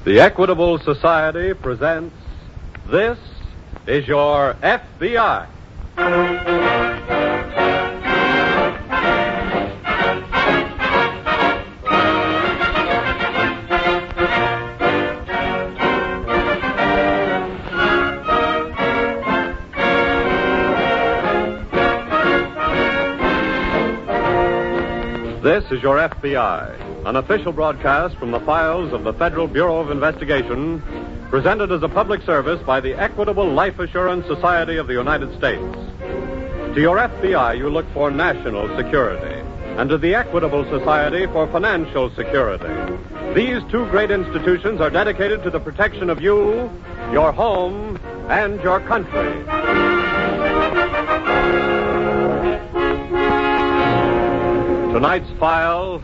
The Equitable Society presents This is Your FBI. This is Your FBI, an official broadcast from the files of the Federal Bureau of Investigation, presented as a public service by the Equitable Life Assurance Society of the United States. To your FBI, you look for national security, and to the Equitable Society for financial security. These two great institutions are dedicated to the protection of you, your home, and your country. Tonight's file,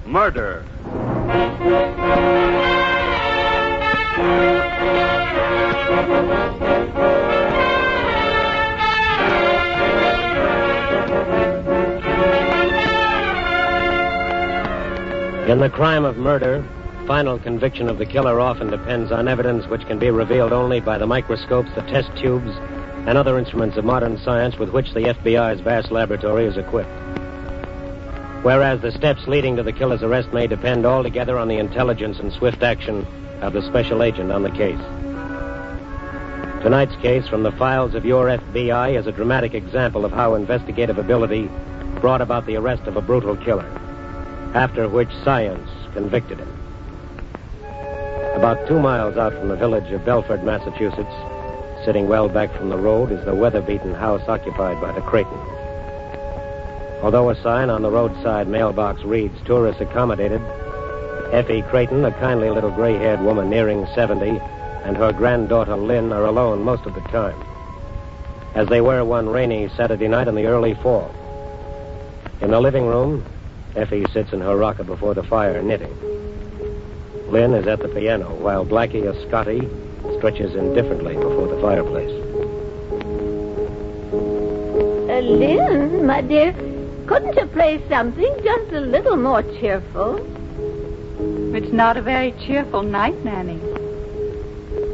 murder. In the crime of murder, final conviction of the killer often depends on evidence which can be revealed only by the microscopes, the test tubes, and other instruments of modern science with which the FBI's vast laboratory is equipped. Whereas the steps leading to the killer's arrest may depend altogether on the intelligence and swift action of the special agent on the case. Tonight's case from the files of your FBI is a dramatic example of how investigative ability brought about the arrest of a brutal killer, after which science convicted him. About 2 miles out from the village of Belford, Massachusetts, sitting well back from the road, is the weather-beaten house occupied by the Creighton. Although a sign on the roadside mailbox reads, "Tourists accommodated," Effie Creighton, a kindly little gray-haired woman nearing 70, and her granddaughter Lynn are alone most of the time, as they were one rainy Saturday night in the early fall. In the living room, Effie sits in her rocker before the fire, knitting. Lynn is at the piano, while Blackie, a Scotty, stretches indifferently before the fireplace. Lynn, my dear, couldn't you play something just a little more cheerful? It's not a very cheerful night, Nanny.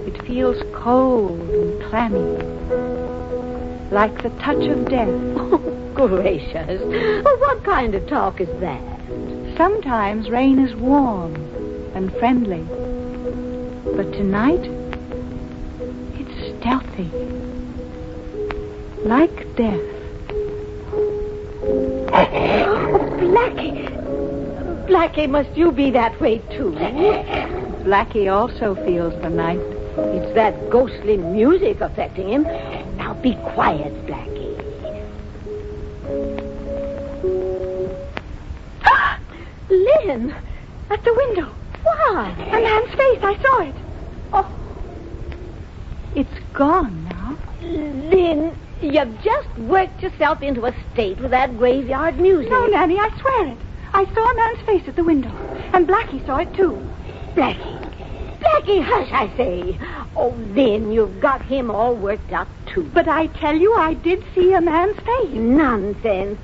It feels cold and clammy, like the touch of death. Oh, gracious. Well, what kind of talk is that? Sometimes rain is warm and friendly, but tonight it's stealthy, like death. Oh, Blackie. Blackie, must you be that way, too? Blackie also feels the night. It's that ghostly music affecting him. Now, be quiet, Blackie. Lynn! At the window. What? A man's face. I saw it. Oh. It's gone now. Lynn, you've just worked yourself into a state with that graveyard music. No, Nanny, I swear it. I saw a man's face at the window, and Blackie saw it, too. Blackie. Blackie, hush, I say. Oh, Lynn, you've got him all worked up, too. But I tell you, I did see a man's face. Nonsense.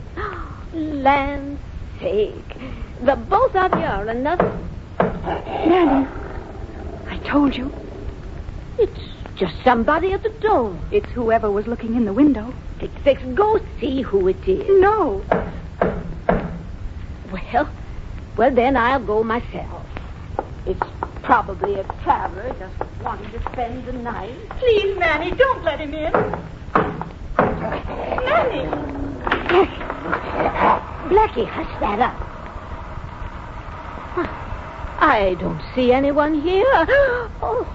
Land's sake. The both of you are another... Nanny, I told you. It's just somebody at the door. It's whoever was looking in the window. Fix, go see who it is. No. Well, then I'll go myself. It's probably a traveler just wanting to spend the night. Please, Nanny, don't let him in. Nanny! Blackie, hush that up. I don't see anyone here. Oh.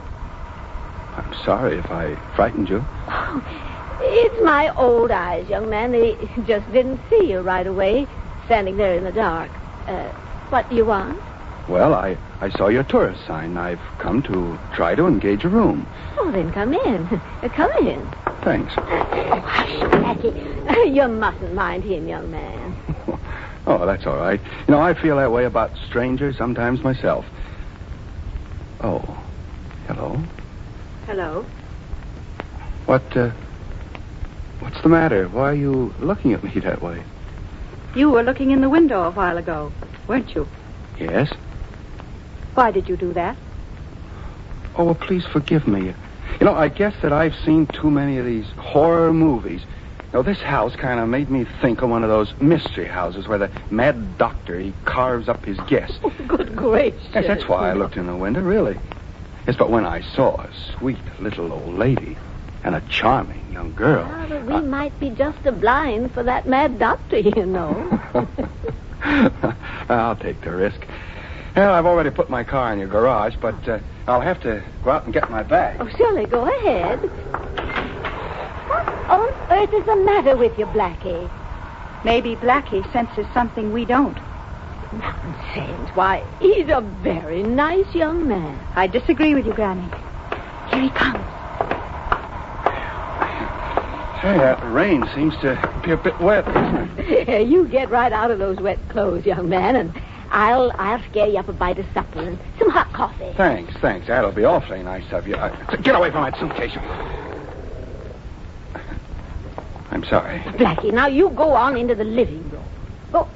I'm sorry if I frightened you. Oh, it's my old eyes, young man. They just didn't see you right away, standing there in the dark. What do you want? Well, I saw your tourist sign. I've come to try to engage a room. Oh, then come in. Come in. Thanks. Hush, Blackie. You mustn't mind him, young man. Oh, that's all right. You know, I feel that way about strangers sometimes myself. Oh, hello. Hello. What's the matter? Why are you looking at me that way? You were looking in the window a while ago, weren't you? Yes? Why did you do that? Oh, well, please forgive me. You know, I guess that I've seen too many of these horror movies. You know, this house kind of made me think of one of those mystery houses where the mad doctor, he carves up his guests. Oh, good gracious. Yes, that's why I looked in the window, really. Yes, but when I saw a sweet little old lady and a charming young girl... Ah, but we might be just a blind for that mad doctor, you know. I'll take the risk. Well, I've already put my car in your garage, but I'll have to go out and get my bag. Oh, surely, go ahead. What on earth is the matter with you, Blackie? Maybe Blackie senses something we don't. Nonsense. Why, he's a very nice young man. I disagree with you, Granny. Here he comes. Say, that rain seems to be a bit wet, isn't it? You get right out of those wet clothes, young man, and I'll scare you up a bite of supper and some hot coffee. Thanks. That'll be awfully nice of you. Get away from that suitcase. I'm sorry. Blackie, now you go on into the living room. Go.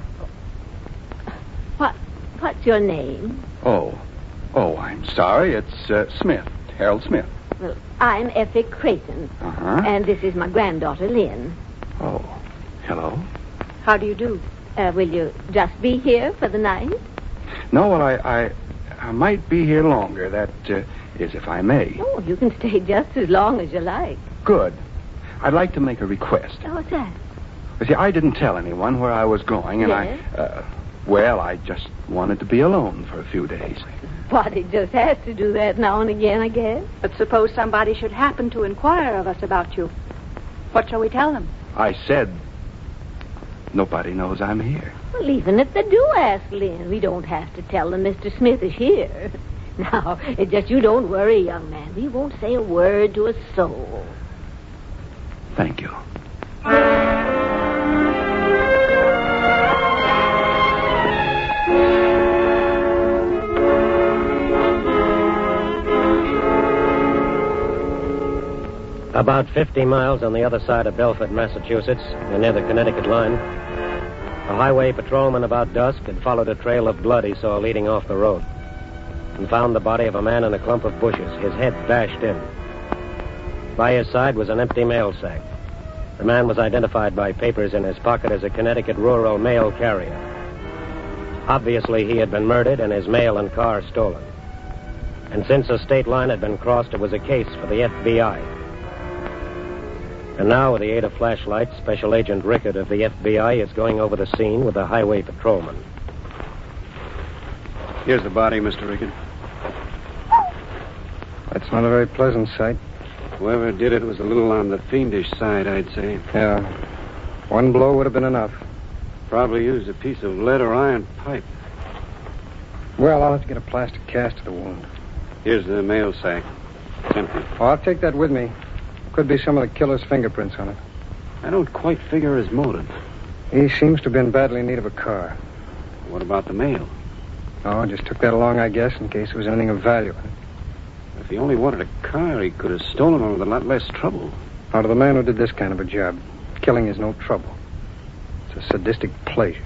What's your name? Oh, I'm sorry. It's Smith. Harold Smith. Well, I'm Effie Creighton. Uh-huh. And this is my granddaughter, Lynn. Oh, hello. How do you do? Will you just be here for the night? No, well, I might be here longer. That is, if I may. Oh, you can stay just as long as you like. Good. I'd like to make a request. Oh, what's that? You see, I didn't tell anyone where I was going, and Yes? I just wanted to be alone for a few days. Body just has to do that now and again, I guess. But suppose somebody should happen to inquire of us about you. What shall we tell them? I said nobody knows I'm here. Well, even if they do ask Lynn, we don't have to tell them Mr. Smith is here. Now, it's just you don't worry, young man. We won't say a word to a soul. Thank you. About 50 miles on the other side of Belfort, Massachusetts, and near the Connecticut line, a highway patrolman about dusk had followed a trail of blood he saw leading off the road and found the body of a man in a clump of bushes, his head bashed in. By his side was an empty mail sack. The man was identified by papers in his pocket as a Connecticut rural mail carrier. Obviously, he had been murdered and his mail and car stolen. And since a state line had been crossed, it was a case for the FBI. And now, with the aid of flashlights, Special Agent Rickard of the FBI is going over the scene with the highway patrolman. Here's the body, Mr. Rickard. That's not a very pleasant sight. Whoever did it was a little on the fiendish side, I'd say. Yeah. One blow would have been enough. Probably used a piece of lead or iron pipe. Well, I'll have to get a plastic cast of the wound. Here's the mail sack. It's empty. Oh, I'll take that with me. Could be some of the killer's fingerprints on it. I don't quite figure his motive. He seems to have been badly in need of a car. What about the mail? Oh, just took that along, I guess, in case there was anything of value in it. If he only wanted a car, he could have stolen one with a lot less trouble. Now, to the man who did this kind of a job, killing is no trouble. It's a sadistic pleasure.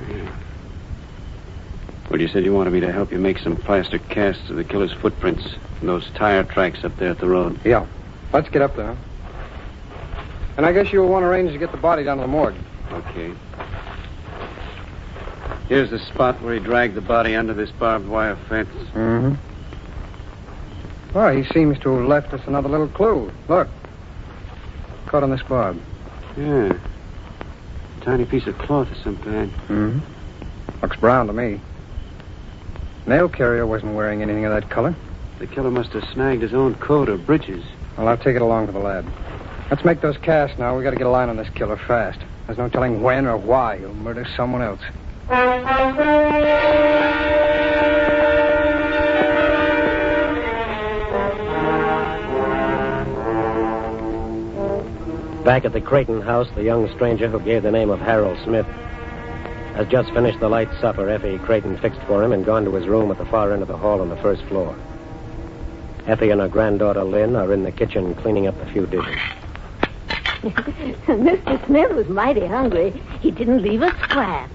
Yeah. Well, you said you wanted me to help you make some plaster casts of the killer's footprints and those tire tracks up there at the road. Yeah. Let's get up there. And I guess you'll want to arrange to get the body down to the morgue. Okay. Here's the spot where he dragged the body under this barbed wire fence. Mm-hmm. Well, he seems to have left us another little clue. Look. Caught on this barb. Yeah. A tiny piece of cloth of some kind. Mm-hmm. Looks brown to me. Mail carrier wasn't wearing anything of that color. The killer must have snagged his own coat or breeches. Well, I'll take it along to the lab. Let's make those casts now. We got to get a line on this killer fast. There's no telling when or why he'll murder someone else. Back at the Creighton house, the young stranger who gave the name of Harold Smith has just finished the light supper Effie Creighton fixed for him and gone to his room at the far end of the hall on the first floor. Effie and her granddaughter, Lynn, are in the kitchen cleaning up a few dishes. Mr. Smith was mighty hungry. He didn't leave a scrap.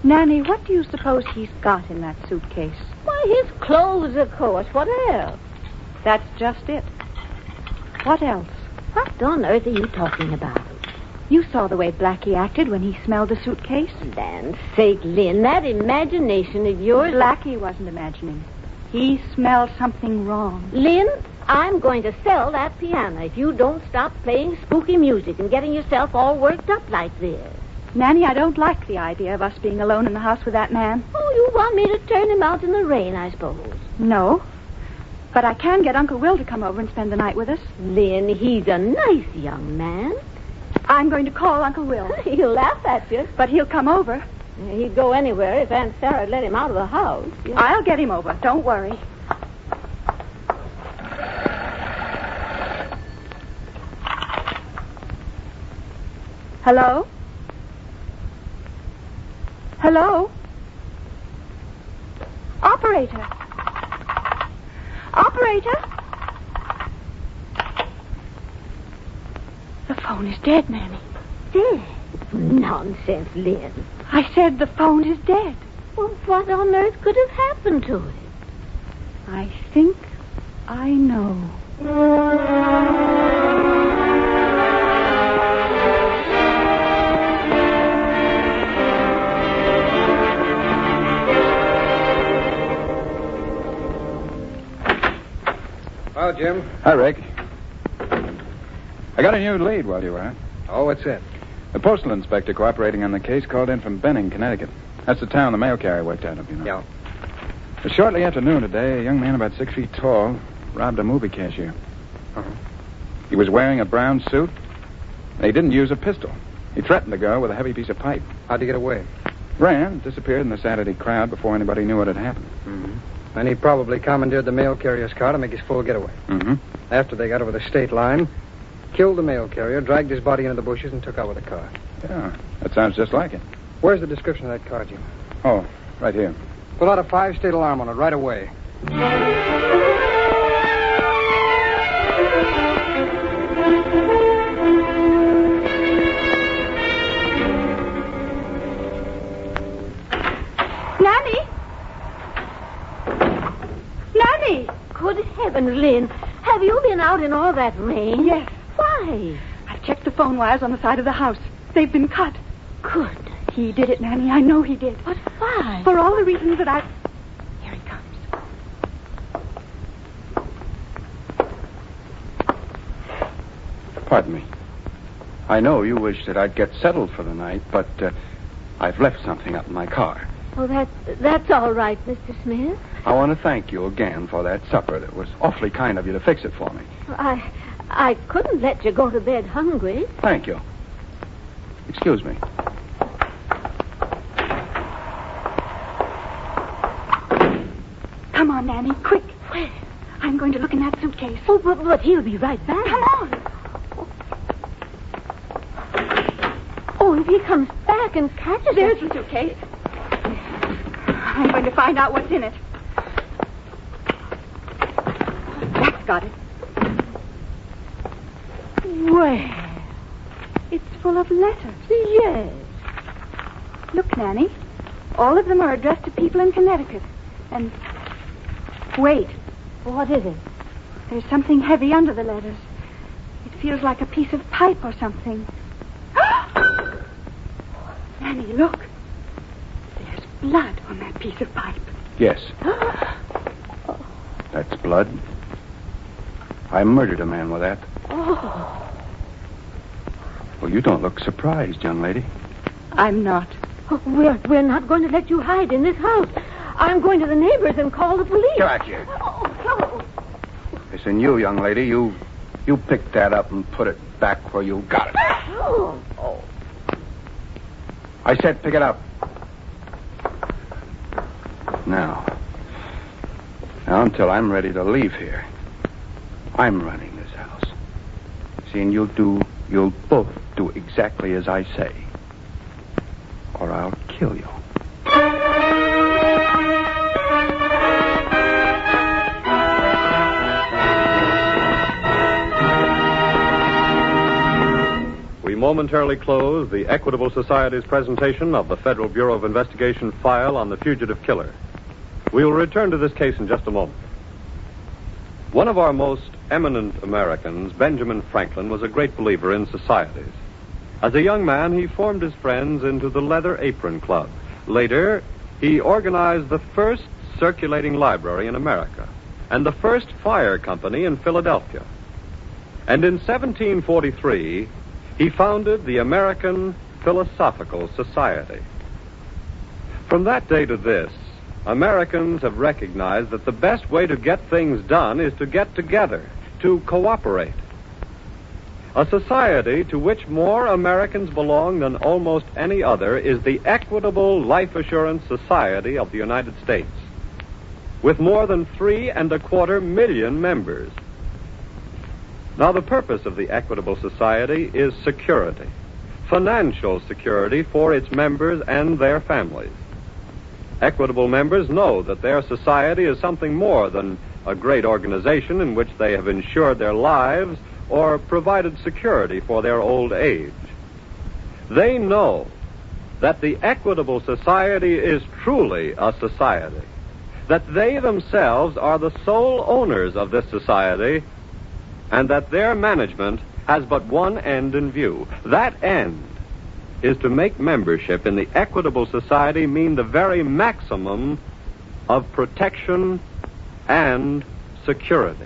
Nanny, what do you suppose he's got in that suitcase? Why, his clothes, of course. What else? That's just it. What else? What on earth are you talking about? You saw the way Blackie acted when he smelled the suitcase. Land's sake, Lynn, that imagination of yours... Blackie wasn't imagining. He smelled something wrong. Lynn, I'm going to sell that piano if you don't stop playing spooky music and getting yourself all worked up like this. Nanny, I don't like the idea of us being alone in the house with that man. Oh, you want me to turn him out in the rain, I suppose. No. But I can get Uncle Will to come over and spend the night with us. Lynn, he's a nice young man. I'm going to call Uncle Will. He'll laugh at you. But he'll come over. He'd go anywhere if Aunt Sarah let him out of the house. Yeah. I'll get him over. Don't worry. Hello? Hello? Operator? Operator? The phone is dead, Nanny. Dead? Nonsense, Lynn. I said the phone is dead. Well, what on earth could have happened to it? I think I know. Well, Jim. Hi, Rick. I got a new lead while you were out. Oh, what's it? The postal inspector cooperating on the case called in from Benning, Connecticut. That's the town the mail carrier worked out of, you know. Yeah. Shortly after noon today, a young man about 6 feet tall robbed a movie cashier. Uh-huh. He was wearing a brown suit, and he didn't use a pistol. He threatened the girl with a heavy piece of pipe. How'd he get away? Ran, disappeared in the Saturday crowd before anybody knew what had happened. Mm-hmm. And he probably commandeered the mail carrier's car to make his full getaway. Mm-hmm. After they got over the state line, killed the mail carrier, dragged his body into the bushes, and took out with the car. Yeah, that sounds just like it. Where's the description of that car, Jim? Oh, right here. Pull out a 5-state alarm on it right away. Nanny! Nanny! Good heavens, Lynn. Have you been out in all that rain? Yes. Why? I've checked the phone wires on the side of the house. They've been cut. Good. He did it, Nanny. I know he did. But why? For all the reasons that I... Here he comes. Pardon me. I know you wish that I'd get settled for the night, but I've left something up in my car. Oh, that's all right, Mr. Smith. I want to thank you again for that supper. It was awfully kind of you to fix it for me. I couldn't let you go to bed hungry. Thank you. Excuse me. Come on, Nanny, quick. Where? I'm going to look in that suitcase. Oh, but he'll be right back. Come on. Oh, if he comes back and catches There's us... the suitcase. I'm going to find out what's in it. That's got it. Well, It's full of letters. yes. Look, Nanny. All of them are addressed to people in Connecticut. And... Wait. What is it? There's something heavy under the letters. It feels like a piece of pipe or something. Nanny, look. There's blood on that piece of pipe. Yes. That's blood. I murdered a man with that. Oh. Well, you don't look surprised, young lady. I'm not. Oh, we're not going to let you hide in this house. I'm going to the neighbors and call the police. Get back here. Oh. Listen, you, young lady, you pick that up and put it back where you got it. Oh. I said pick it up. Now, until I'm ready to leave here, I'm running this house. See, and you'll both do exactly as I say, or I'll kill you. We momentarily close the Equitable Society's presentation of the Federal Bureau of Investigation file on the fugitive killer. We will return to this case in just a moment. One of our most eminent Americans, Benjamin Franklin, was a great believer in societies. As a young man, he formed his friends into the Leather Apron Club. Later, he organized the first circulating library in America and the first fire company in Philadelphia. And in 1743, he founded the American Philosophical Society. From that day to this, Americans have recognized that the best way to get things done is to get together, to cooperate. A society to which more Americans belong than almost any other is the Equitable Life Assurance Society of the United States, with more than 3.25 million members. Now, the purpose of the Equitable Society is security, financial security for its members and their families. Equitable members know that their society is something more than a great organization in which they have insured their lives or provided security for their old age. They know that the Equitable Society is truly a society, that they themselves are the sole owners of this society, and that their management has but one end in view. That end is to make membership in the Equitable Society mean the very maximum of protection and security.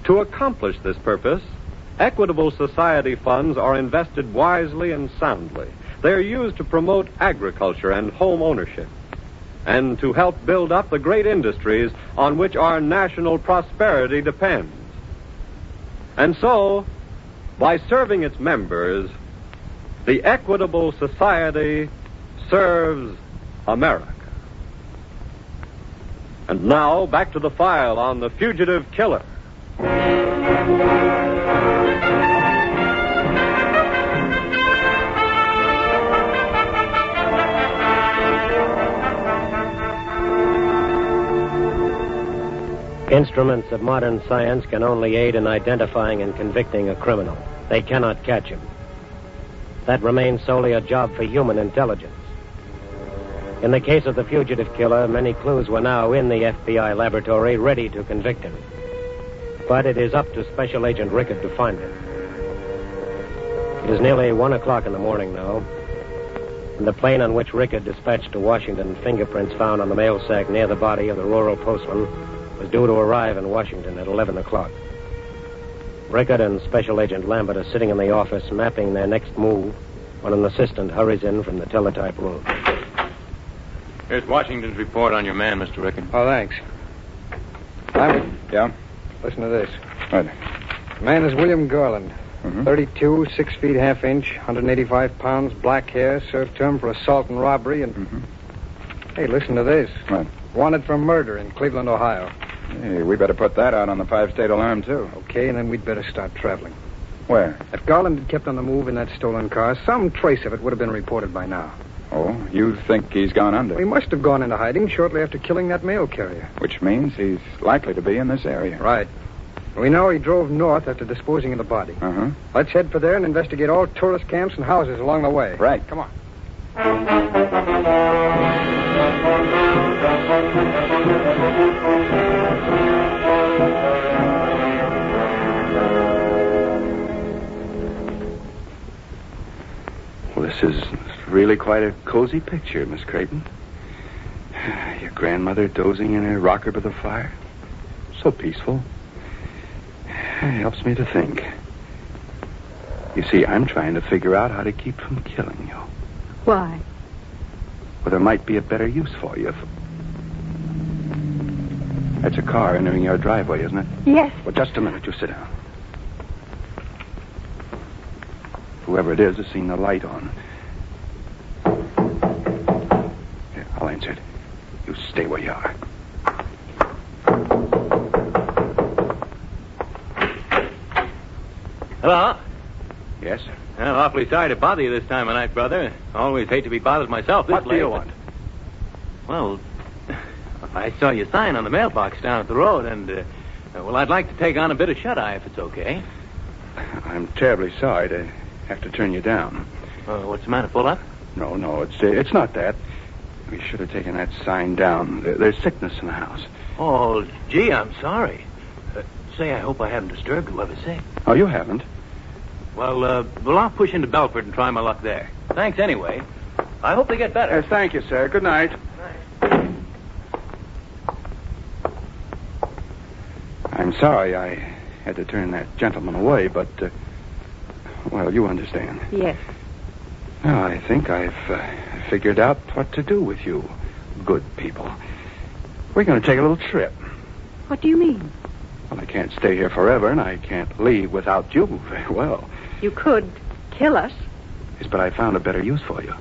To accomplish this purpose, Equitable Society funds are invested wisely and soundly. They are used to promote agriculture and home ownership, and to help build up the great industries on which our national prosperity depends. And so, by serving its members, the Equitable Society serves America. And now, back to the file on the fugitive killer. Instruments of modern science can only aid in identifying and convicting a criminal. They cannot catch him. That remains solely a job for human intelligence. In the case of the fugitive killer, many clues were now in the FBI laboratory ready to convict him. But it is up to Special Agent Rickard to find them. It is nearly 1 o'clock in the morning now, and the plane on which Rickard dispatched to Washington fingerprints found on the mail sack near the body of the rural postman was due to arrive in Washington at 11 o'clock. Rickard and Special Agent Lambert are sitting in the office mapping their next move when an assistant hurries in from the teletype room. Here's Washington's report on your man, Mr. Rickard. Oh, thanks. Lambert, Yeah? listen to this. What? The man is William Garland. Mhm. 32, 6 feet, half inch, 185 pounds, black hair, served term for assault and robbery, and... Hey, listen to this. What? Wanted for murder in Cleveland, Ohio. Hey, we better put that out on the 5-state alarm, too. Okay, and then we'd better start traveling. Where? If Garland had kept on the move in that stolen car, some trace of it would have been reported by now. Oh, you think he's gone under? He must have gone into hiding shortly after killing that mail carrier. Which means he's likely to be in this area. Right. We know he drove north after disposing of the body. Uh-huh. Let's head for there and investigate all tourist camps and houses along the way. Right. Come on. Well, this is really quite a cozy picture, Miss Creighton. Your grandmother dozing in her rocker by the fire. So peaceful. It helps me to think. You see, I'm trying to figure out how to keep from killing you. Why? Well, there might be a better use for you if... That's a car entering your driveway, isn't it? Yes. Well, just a minute. You sit down. Whoever it is has seen the light on. Here, I'll answer it. You stay where you are. Hello? Yes? Well, awfully sorry to bother you this time of night, brother. Always hate to be bothered myself this What late. do you want? Well, I saw your sign on the mailbox down at the road, and, well, I'd like to take on a bit of shut-eye if it's okay. I'm terribly sorry to have to turn you down. What's the matter? Full up? No, it's not that. We should have taken that sign down. There's sickness in the house. Oh, gee, I'm sorry. say I hope I haven't disturbed whoever sick. Oh, you haven't? Well, I'll push into Belford and try my luck there. Thanks anyway. I hope they get better. Yes, thank you, sir. Good night. I'm sorry I had to turn that gentleman away, but, well, you understand. Yes. Now, I think I've figured out what to do with you, good people. We're going to take a little trip. What do you mean? Well, I can't stay here forever, and I can't leave without you very well. You could kill us. Yes, but I found a better use for you.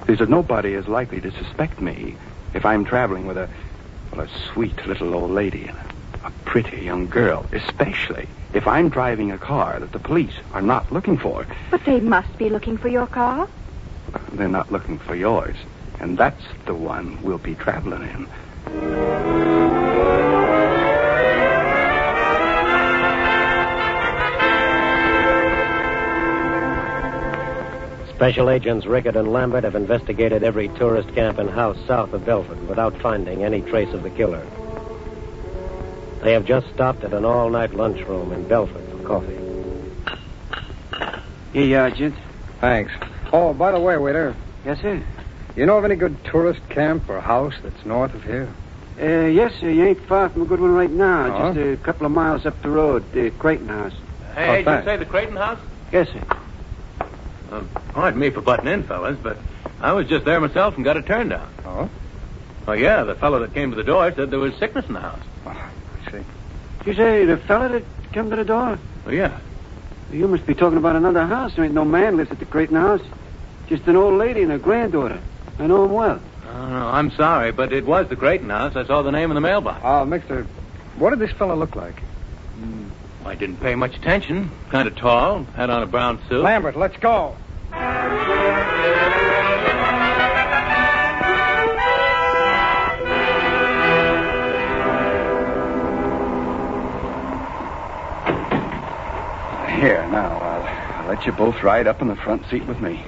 Because nobody is likely to suspect me if I'm traveling with a sweet little old lady and a pretty young girl, especially if I'm driving a car that the police are not looking for. But they must be looking for your car. They're not looking for yours, and that's the one we'll be traveling in. Special agents Rickett and Lambert have investigated every tourist camp and house south of Belford without finding any trace of the killer. They have just stopped at an all-night lunchroom in Belford for coffee. Here you are, gent. Thanks. Oh, by the way, waiter, Yes, sir. you know of any good tourist camp or house that's north of here? Yes, sir. You ain't far from a good one right now. Oh? Just a couple of miles up the road, the Creighton House. Hey, did you thanks. say the Creighton House? Yes, sir. Pardon me for butting in, fellas, but I was just there myself and got it turned down. Oh? Oh, yeah, the fellow that came to the door said there was sickness in the house. Oh, I see. Did you say the fella that come to the door? Oh, yeah. You must be talking about another house. There ain't no man lives at the Creighton House. Just an old lady and her granddaughter. I know him well. Oh, no, I'm sorry, but it was the Creighton House. I saw the name in the mailbox. Mister, what did this fellow look like? I didn't pay much attention. Kind of tall, had on a brown suit. Lambert, let's go. Here, now, I'll let you both ride up in the front seat with me.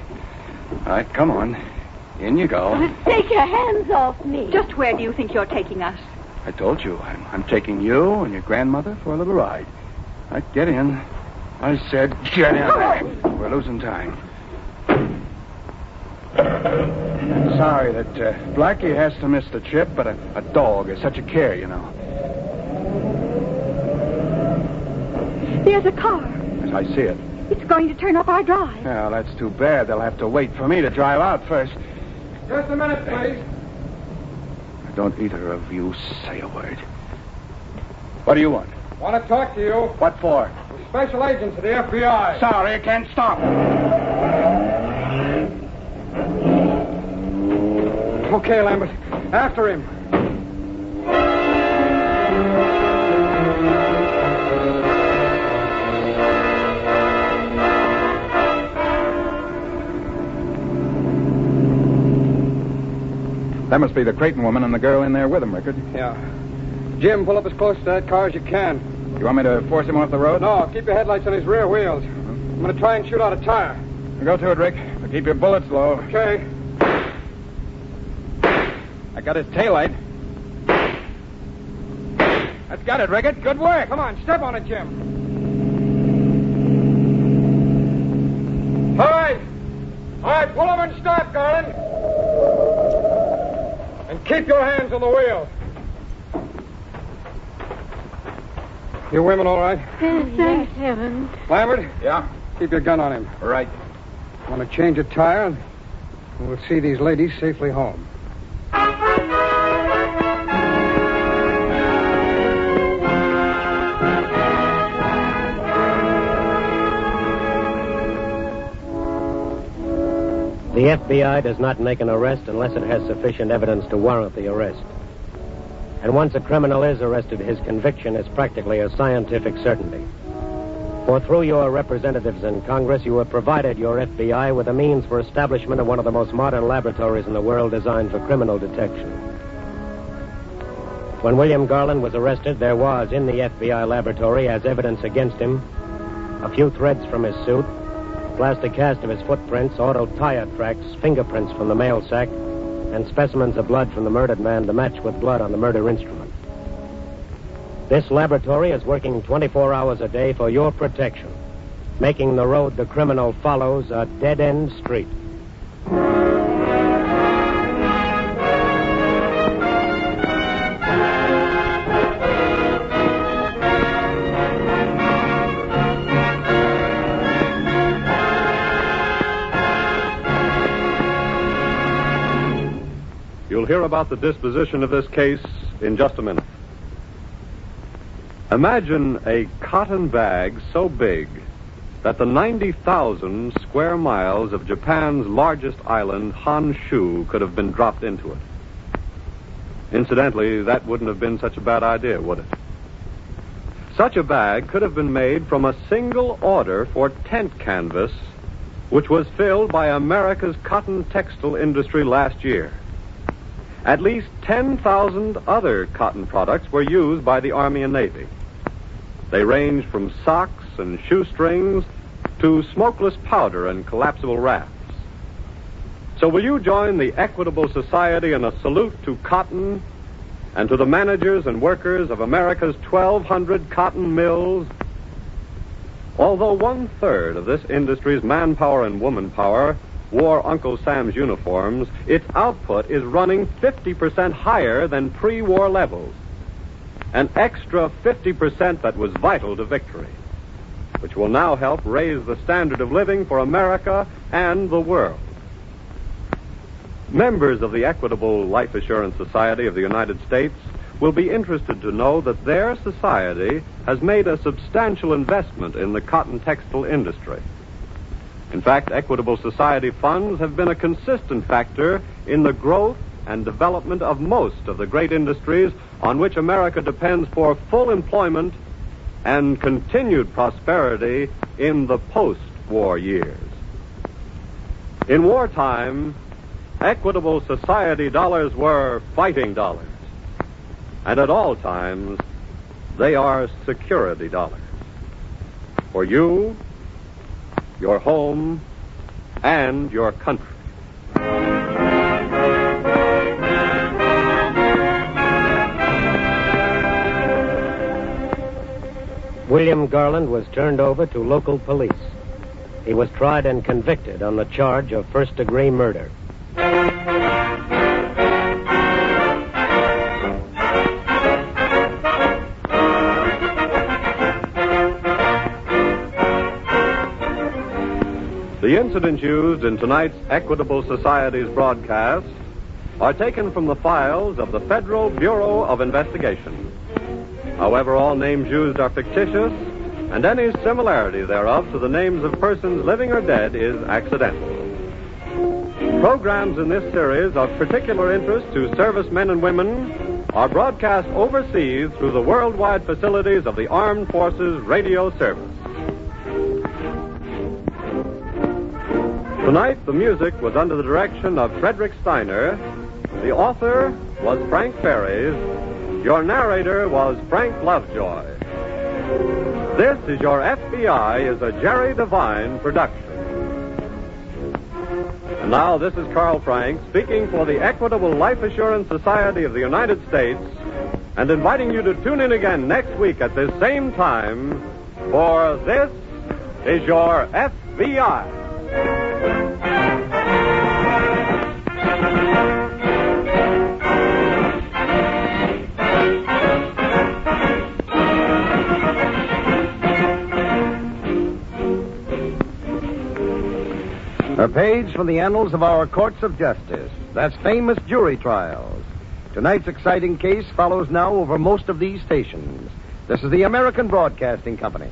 All right, come on. In you go. Take your hands off me. Just where do you think you're taking us? I told you, I'm taking you and your grandmother for a little ride. All right, get in. I said get in. We're losing time. I'm sorry that Blackie has to miss the trip, but a dog is such a care, you know. There's a car. As I see it. It's going to turn up our drive. Well, that's too bad. They'll have to wait for me to drive out first. Just a minute, please. Don't either of you say a word. What do you want? Want to talk to you. What for? We're special agents of the FBI. Sorry, I can't stop. Okay, Lambert. After him. That must be the Creighton woman and the girl in there with him, Rickard. Yeah. Jim, pull up as close to that car as you can. You want me to force him off the road? No, keep your headlights on his rear wheels. I'm going to try and shoot out a tire. Go to it, Rick. But keep your bullets low. Okay. I got his taillight. That's got it, Rickard. Good work. Come on, step on it, Jim. All right. All right, pull over and start, Garland. And keep your hands on the wheel. You women all right? Thank heaven. Lambert? Yeah? Keep your gun on him. All right. Want to change a tire, and we'll see these ladies safely home. The FBI does not make an arrest unless it has sufficient evidence to warrant the arrest. And once a criminal is arrested, his conviction is practically a scientific certainty. For through your representatives in Congress, you have provided your FBI with a means for establishment of one of the most modern laboratories in the world designed for criminal detection. When William Garland was arrested, there was in the FBI laboratory, as evidence against him, a few threads from his suit, plastic cast of his footprints, auto tire tracks, fingerprints from the mail sack, and specimens of blood from the murdered man to match with blood on the murder instrument. This laboratory is working 24 hours a day for your protection, making the road the criminal follows a dead-end street. You'll hear about the disposition of this case in just a minute. Imagine a cotton bag so big that the 90,000 square miles of Japan's largest island, Honshu, could have been dropped into it. Incidentally, that wouldn't have been such a bad idea, would it? Such a bag could have been made from a single order for tent canvas, which was filled by America's cotton textile industry last year. At least 10,000 other cotton products were used by the Army and Navy. They ranged from socks and shoestrings to smokeless powder and collapsible rafts. So will you join the Equitable Society in a salute to cotton and to the managers and workers of America's 1,200 cotton mills? Although 1/3 of this industry's manpower and womanpower wore Uncle Sam's uniforms, its output is running 50% higher than pre-war levels. An extra 50% that was vital to victory, which will now help raise the standard of living for America and the world. Members of the Equitable Life Assurance Society of the United States will be interested to know that their society has made a substantial investment in the cotton textile industry. In fact, Equitable Society funds have been a consistent factor in the growth and development of most of the great industries on which America depends for full employment and continued prosperity in the post-war years. In wartime, Equitable Society dollars were fighting dollars. And at all times, they are security dollars. For you, your home, and your country. William Garland was turned over to local police. He was tried and convicted on the charge of first-degree murder. The incidents used in tonight's Equitable Society's broadcast are taken from the files of the Federal Bureau of Investigation. However, all names used are fictitious, and any similarity thereof to the names of persons living or dead is accidental. Programs in this series of particular interest to servicemen and women are broadcast overseas through the worldwide facilities of the Armed Forces Radio Service. Tonight, the music was under the direction of Frederick Steiner. The author was Frank Ferries. Your narrator was Frank Lovejoy. This is Your FBI is a Jerry Devine production. And now, this is Carl Frank speaking for the Equitable Life Assurance Society of the United States and inviting you to tune in again next week at this same time for This is Your FBI. A page from the annals of our courts of justice. That's famous jury trials. Tonight's exciting case follows now over most of these stations. This is the American Broadcasting Company.